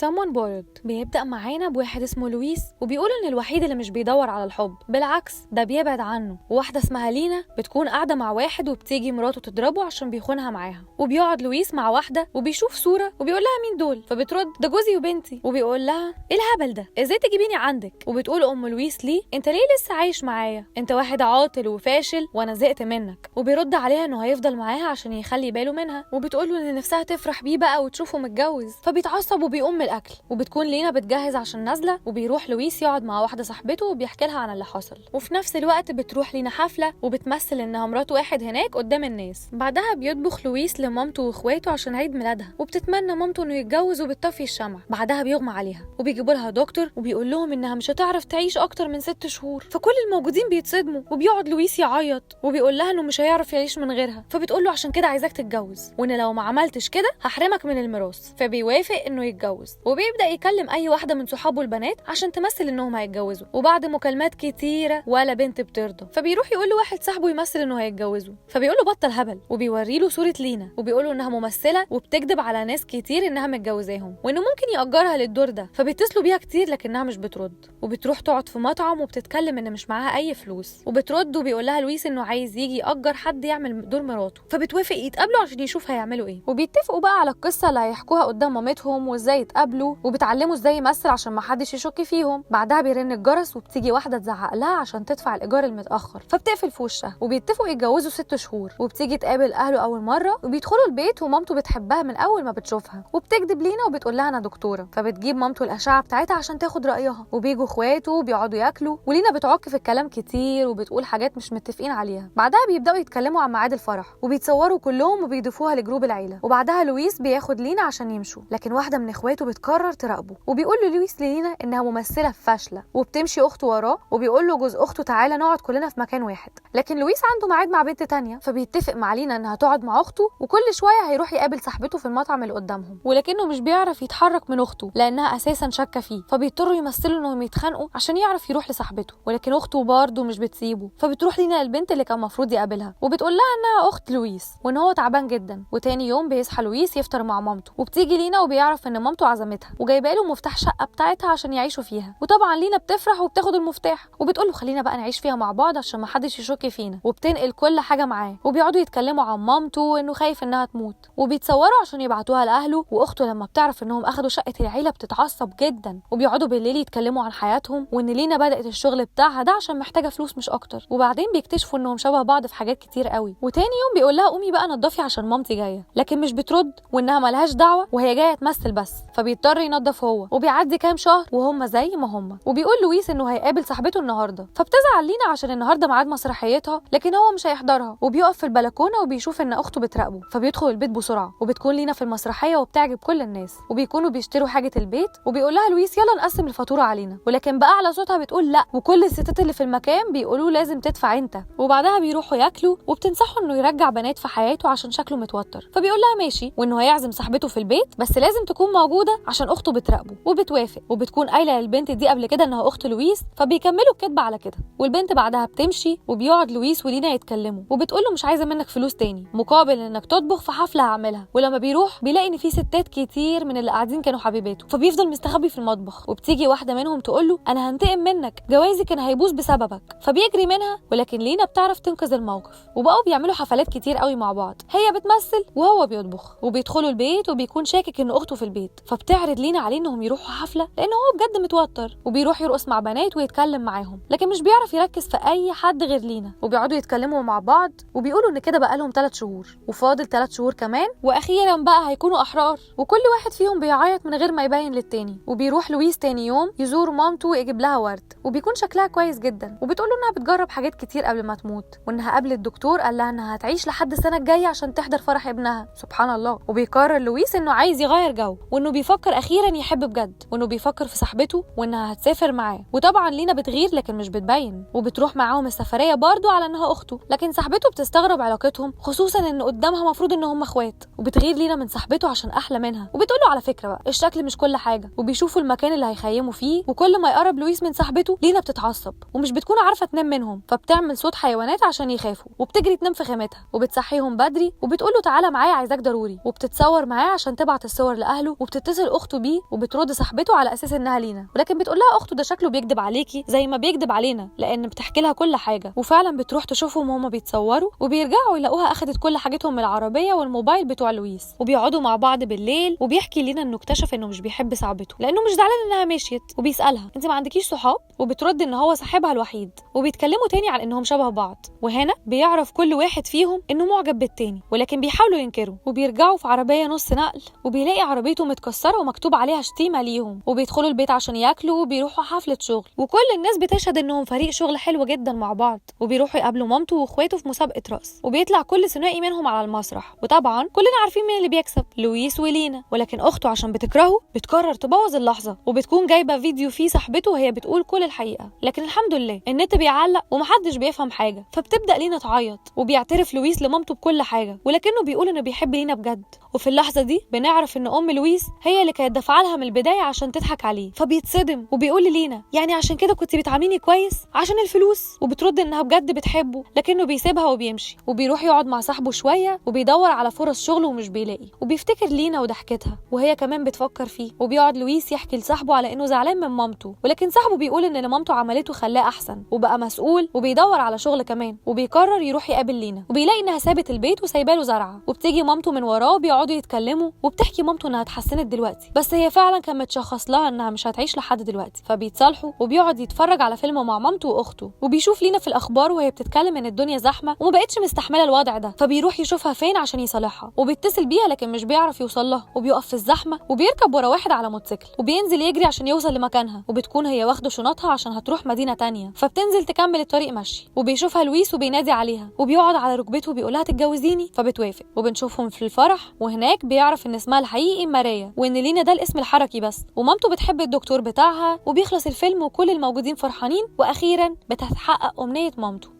Someone borrowed بيبدأ معانا بواحد اسمه لويس، وبيقول إن الوحيد اللي مش بيدور على الحب، بالعكس ده بيبعد عنه. وواحدة اسمها لينا بتكون قاعدة مع واحد وبتيجي مراته تضربه عشان بيخونها معاها، وبيقعد لويس مع واحدة وبيشوف صورة وبيقول لها مين دول، فبترد ده جوزي وبنتي، وبيقول لها ايه الهبل ده، ازاي تجيبيني عندك؟ وبتقول ام لويس ليه انت ليه لسه عايش معايا، انت واحد عاطل وفاشل وانا زهقت منك. وبيرد عليها انه هيفضل معاها عشان يخلي باله منها، وبتقول له ان نفسها تفرح بيه بقى وتشوفه متجوز، فبيتعصب وبيقوم الاكل. وبتكون لينا بتجهز عشان نازله، وبيروح لويس يقعد مع واحده صاحبته وبيحكي لها عن اللي حصل. وفي نفس الوقت بتروح لينا حفله وبتمثل انها مرات واحد هناك قدام الناس. بعدها بيطبخ لويس لمامته واخواته عشان عيد ميلادها، وبتتمنى مامته انه يتجوز وبتطفي الشمع. بعدها بيغمى عليها وبيجيبوا لها دكتور وبيقول لهم انها مش هتعرف تعيش اكتر من 6 شهور. فكل الموجودين بيتصدموا، وبيقعد لويس يعيط وبيقول لها انه مش هيعرف يعيش من غيرها. فبتقول له عشان كده عايزاك تتجوز، وان لو ما عملتش كده هحرمك من الميراث. فبيوافق انه يتجوز، وبيبدا يكلم اي واحده من صحابه البنات عشان تمثل انهم هيتجوزوا. وبعد مكالمات كتيره ولا بنت بترضى، فبيروح يقول له واحد صاحبه يمثل انه هيتجوزوا، فبيقول له بطل هبل، وبيوري له صوره لينا وبيقول له انها ممثله وبتكذب على ناس كتير انها متجوزاهم وانه ممكن يأجرها للدور ده. فبيتصلوا بيها كتير لكنها مش بترد، وبتروح تقعد في مطعم وبتتكلم ان مش معاها اي فلوس. وبترد وبيقول لها لويس انه عايز يجي يأجر حد يعمل دور مراته، فبتوافق يتقابلوا عشان يشوف هيعملوا ايه. وبيتفقوا بقى على القصه اللي هيحكوها قدام مامتهم وازاي يتقابلوا، وبتعلموا ازاي يمثل عشان ما حدش يشك فيهم. بعدها بيرن الجرس وبتيجي واحده تزعق لها عشان تدفع الايجار المتاخر، فبتقفل في وشها. وبيتفقوا يتجوزوا 6 شهور، وبتيجي تقابل اهله اول مره، وبيدخلوا البيت ومامته بتحبها من اول ما بتشوفها، وبتكذب لينا وبتقول لها انا دكتوره. فبتجيب مامته الاشعه بتاعتها عشان تاخد رايها، وبيجوا اخواته وبيقعدوا ياكلوا، ولينا بتعك في الكلام كتير وبتقول حاجات مش متفقين عليها. بعدها بيبداوا يتكلموا عن ميعاد الفرح، وبيتصوروا كلهم وبيضيفوها لجروب العيله. وبعدها لويس بياخد لينا عشان يمشوا، لكن واحده من اخواته بتقرر تراقبه، وبيقول له لويس لينا انها ممثله فاشله، وبتمشي اخته وراه، وبيقول له جوز اخته تعالى نقعد كلنا في مكان واحد. لكن لويس عنده ميعاد مع بنت تانية، فبيتفق مع لينا انها تقعد مع اخته، وكل شويه هيروح يقابل صاحبته في المطعم اللي قدامهم، ولكنه مش بيعرف يتحرك من اخته لانها اساسا شاكه فيه. فبيضطروا يمثلوا انهم يتخانقوا عشان يعرف يروح لصاحبته، ولكن اخته برضه مش بتسيبه. فبتروح لينا للبنت اللي كان المفروض يقابلها، وبتقول لها انها اخت لويس وان هو تعبان جدا. وتاني يوم بيصحى لويس يفطر مع مامته، وبتيجي لينا وبيعرف ان مامته عزمتها وجايبه له مفتاح شقه بتاعتها عشان يعيشوا فيها. وطبعا لينا بتفرح وبتاخد المفتاح، وبتقول له خلينا بقى نعيش فيها مع بعض عشان ما حدش يشك فينا، وبتنقل كل حاجه معاه. وبيقعدوا يتكلموا عن مامته وانه خايف انها تموت، وبيتصوروا عشان يبعتوها لاهله. واخته لما بتعرف انهم اخدوا شقه العيله بتتعصب جدا، وبيقعدوا بالليل يتكلموا عن حياتهم وان لينا بدات الشغل بتاعها ده عشان محتاجه فلوس مش اكتر. وبعدين بيكتشفوا انهم شبه بعض في حاجات كتير قوي. وتاني يوم بيقول لها قومي بقى نضفي عشان مامتي جايه، لكن مش بترد وانها ملهاش دعوه وهي جايه تمثل بس. فبيضطر ينضف هو، وبيعدي كام شهر وهم زي ما هم. وبيقول لويس انه هيقابل صاحبته النهارده، فبتزعل لينا عشان النهارده ميعاد مسرحيتها لكن هو مش هيحضرها. وبيقف في البلكونه وبيشوف ان اخته بتراقبه، فبيدخل البيت بسرعه. وبتكون لينا في المسرحيه وبتعجب كل الناس، وبيكونوا بيشتروا حاجه البيت. وبيقول لها لويس يلا نقسم الفاتوره علينا، ولكن باعلى صوتها بتقول لا، وكل الستات اللي في المكان بيقولوا لازم تدفع انت. وبعدها بيروحوا ياكلوا، وبتنصحه انه يرجع بنات في حياته عشان شكله متوتر. فبيقول لها ماشي، وانه هيعزم صاحبته في البيت بس لازم تكون موجوده عشان اخته بتراقبه. وبتوافق، وبتكون قايله للبنت دي قبل كده انها اخت لويس، فبيكملوا الكدب على كده. والبنت بعدها بتمشي، وبيقعد لويس ولينا يتكلموا، وبتقول له مش عايزه منك فلوس تاني مقابل انك تطبخ في حفله هعملها. ولما بيروح بيلاقي ان في ستات كتير من اللي قاعدين كانوا حبيباته، فبيفضل مستخبي في المطبخ. وبتيجي واحده منهم تقول له انا هنتقم منك، جوازي كان هيبوظ بسببك. فبيجري منها، ولكن لينا بتعرف تنقذ الموقف. وبقوا بيعملوا حفلات كتير قوي مع بعض، هي بتمثل وهو بيطبخ. وبيدخلوا البيت وبيكون شاكك ان اخته في البيت، فبتعرض لينا عليه انهم يروحوا حفله لان هو بجد متوتر. وبيروح يرقص مع بنات ويتكلم معاهم، لكن مش بيعرف يركز في اي حد غير لينا. وبيقعدوا يتكلموا مع بعض، وبيقولوا ان كده بقى لهم 3 شهور وفاضل 3 شهور كمان، واخيرا بقى هيكونوا احرار. وكل واحد فيهم بيعيط من غير ما يبين للتاني. وبيروح لويس تاني يوم يزور مامته ويجيب لها ورد، وبيكون شكلها كويس جدا. وبتقول له انها بتجرب حاجات كتير قبل ما تموت، وانها قابلت الدكتور قال لها انها هتعيش لحد السنه الجايه عشان تحضر فرح ابنها. سبحان الله. وبيقرر لويس انه عايز يغير جو، وانه بيفكر اخيرا يحب بجد، وانه بيفكر في صاحبته وانها هتسافر معاه. وطبعا لينا بتغير لكن مش بتبين، وبتروح معاهم السفريه برضو على انها اخته. لكن صاحبته بتستغرب علاقتهم، خصوصا ان قدامها مفروض ان هم اخوات. وبتغير لينا من صاحبته عشان احلى منها، وبتقول له على فكره بقى الشكل مش كل حاجه. وبيشوفوا المكان اللي هيخيموا فيه، وكل ما يقرب لويس من صاحبته لينا بتتعصب ومش بتكون عارفه تنام منهم، فبتعمل صوت حيوانات عشان يخافوا، وبتجري تنام في خيمتها. وبتصحيهم بدري وبتقول له تعالى معايا عايزاك ضروري. وبتتصور معاه عشان تبعت الصور لاهله، وبتتصل بتتصل اخته بيه وبترد صاحبته على اساس انها لينا، ولكن بتقول لها اخته ده شكله بيكذب عليكي زي ما بيكذب علينا، لان بتحكي لها كل حاجه. وفعلا بتروح تشوفهم وهما بيتصوروا، وبيرجعوا يلاقوها اخذت كل حاجتهم من العربيه والموبايل بتوع لويس، وبيقعدوا مع بعض بالليل. وبيحكي لينا انه اكتشف انه مش بيحب صاحبته لانه مش زعلان انها مشيت، وبيسالها انت ما عندكيش صحاب، وبترد ان هو صاحبها الوحيد. وبيتكلموا تاني على انهم شبه بعض، وهنا بيعرف كل واحد فيهم انه معجب بالتاني، ولكن بيحاولوا ينكروا. وبيرجعوا في عربيه نص نقل، وبيلاقي عربيته متكسره ومكتوب عليها شتيمه ليهم. وبيدخلوا البيت عشان ياكلوا، وبيروحوا حفله شغل، وكل الناس بتشهد انهم فريق شغل حلو جدا مع بعض. وبيروحوا يقابلوا مامته واخواته في مسابقه رقص، وبيطلع كل ثنائي منهم على المسرح. وطبعا كلنا عارفين مين اللي بيكسب، لويس ولينا. ولكن اخته عشان بتكرهه بتقرر تبوظ اللحظه، وبتكون جايبه فيديو فيه صاحبته وهي بتقول كل الحقيقه. لكن الحمد لله النت بيعلق ومحدش بيفهم حاجه، فبتبدا لينا تعيط. وبيعترف لويس لمامته بكل حاجه، ولكنه بيقول انه بيحب لينا بجد. وفي اللحظه دي بنعرف ان ام لويس هي اللي كانت دافعه لها من البدايه عشان تضحك عليه. فبيتصدم وبيقول للينا يعني عشان كده كنت بتعامليني كويس عشان الفلوس؟ وبترد انها بجد بتحبه، لكنه بيسيبها وبيمشي. وبيروح يقعد مع صاحبه شويه، وبيدور على فرص شغل ومش بيلاقي. وبيفتكر لينا وضحكتها، وهي كمان بتفكر فيه. وبيقعد لويس يحكي لصاحبه على انه زعلان من مامته، ولكن صاحبه بيقول ان اللي مامته عملته خلاه احسن وبقى مسؤول وبيدور على شغل كمان. وبيقرر يروح يقابل لينا، وبيلاقي انها سابت البيت وسايباله زرعه. وبتيجي مامته من وراه وبيقعدوا يتكلموا، وبتحكي مامته انها اتحسنت دلوقتي، بس هي فعلا كان متشخص لها انها مش هتعيش لحد دلوقتي. فبيتصالحوا، وبيقعد يتفرج على فيلم مع مامته واخته. وبيشوف لينا في الاخبار وهي بتتكلم ان الدنيا زحمه وما بقتش مستحمله الوضع ده، فبيروح يشوفها فين عشان يصالحها. وبيتصل بيها لكن مش بيعرف يوصل لها، وبيقف في الزحمه وبيركب ورا واحد على موتوسيكل، وبينزل يجري عشان يوصل لمكانها. وبتكون هي واخده شنطها عشان هتروح مدينه تانية، فبتنزل تكمل الطريق مشي. وبيشوفها لويس وبينادي عليها، وبيقعد على ركبته وبيقولها تتجوزيني، فبتوافق. وبنشوفهم في الفرح، وهناك بيعرف ان اسمها الحقيقي ماريا، وان لينا ده الاسم الحركي بس. ومامته بتحب الدكتور بتاعها. وبيخلص الفيلم وكل الموجودين فرحانين، واخيرا بتتحقق امنيه مامته.